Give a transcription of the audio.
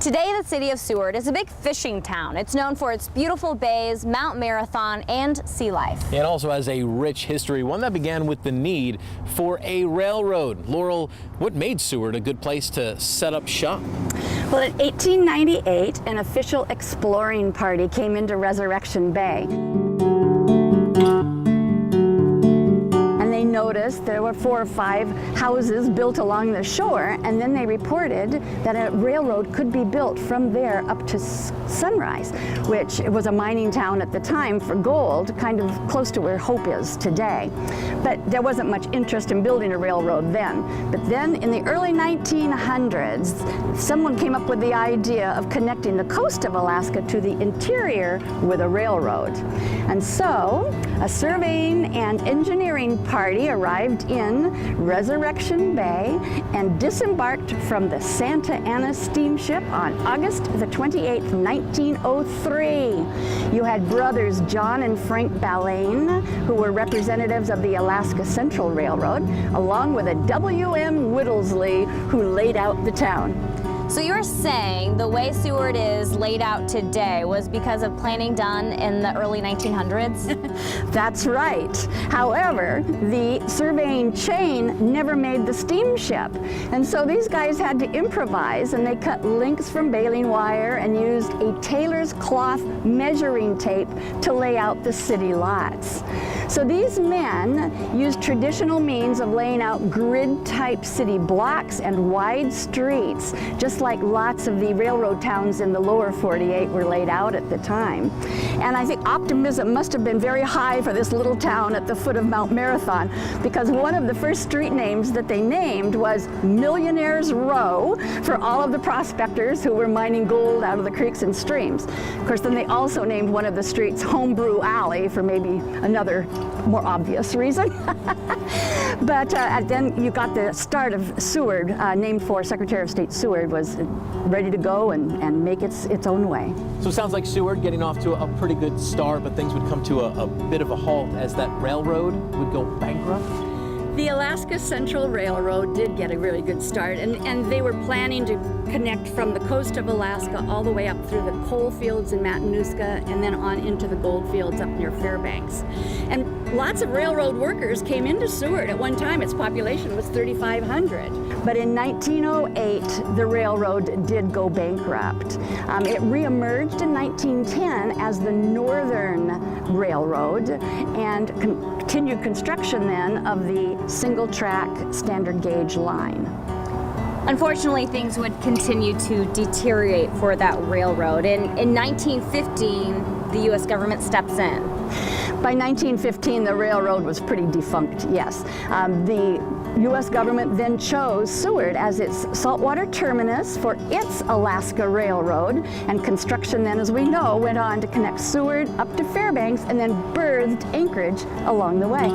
Today, the city of Seward is a big fishing town. It's known for its beautiful bays, Mount Marathon, and sea life. It also has a rich history, one that began with the need for a railroad. Laurel, what made Seward a good place to set up shop? Well, in 1898, an official exploring party came into Resurrection Bay. Noticed there were 4 or 5 houses built along the shore, and then they reported that a railroad could be built from there up to Sunrise, which was a mining town at the time for gold, kind of close to where Hope is today. But there wasn't much interest in building a railroad then. But then in the early 1900s, someone came up with the idea of connecting the coast of Alaska to the interior with a railroad. And so a surveying and engineering party arrived in Resurrection Bay and disembarked from the Santa Ana steamship on August the 28th, 1903. You had brothers John and Frank Ballaine, who were representatives of the Alaska Central Railroad, along with a W.M. Whittlesey, who laid out the town. So you're saying the way Seward is laid out today was because of planning done in the early 1900s? That's right. However, the surveying chain never made the steamship. And so these guys had to improvise, and they cut links from baling wire and used a tailor's cloth measuring tape to lay out the city lots. So these men used traditional means of laying out grid-type city blocks and wide streets, just like lots of the railroad towns in the lower 48 were laid out at the time. And I think optimism must have been very high for this little town at the foot of Mount Marathon, because one of the first street names that they named was Millionaires Row, for all of the prospectors who were mining gold out of the creeks and streams. Of course, then they also named one of the streets Home Brew Alley for maybe another more obvious reason. But then you got the start of Seward, named for Secretary of State Seward, was ready to go and make its own way. So it sounds like Seward getting off to a pretty good start, but things would come to a bit of a halt as that railroad would go bankrupt. The Alaska Central Railroad did get a really good start, and they were planning to connect from the coast of Alaska all the way up through the coal fields in Matanuska and then on into the gold fields up near Fairbanks. And lots of railroad workers came into Seward. At one time, its population was 3,500. But in 1908, the railroad did go bankrupt. It reemerged in 1910 as the Northern Railroad and continued construction then of the single-track standard gauge line. Unfortunately, things would continue to deteriorate for that railroad. In 1915, the U.S. government steps in. By 1915, the railroad was pretty defunct, yes. The U.S. government then chose Seward as its saltwater terminus for its Alaska Railroad, and construction then, as we know, went on to connect Seward up to Fairbanks and then birthed Anchorage along the way.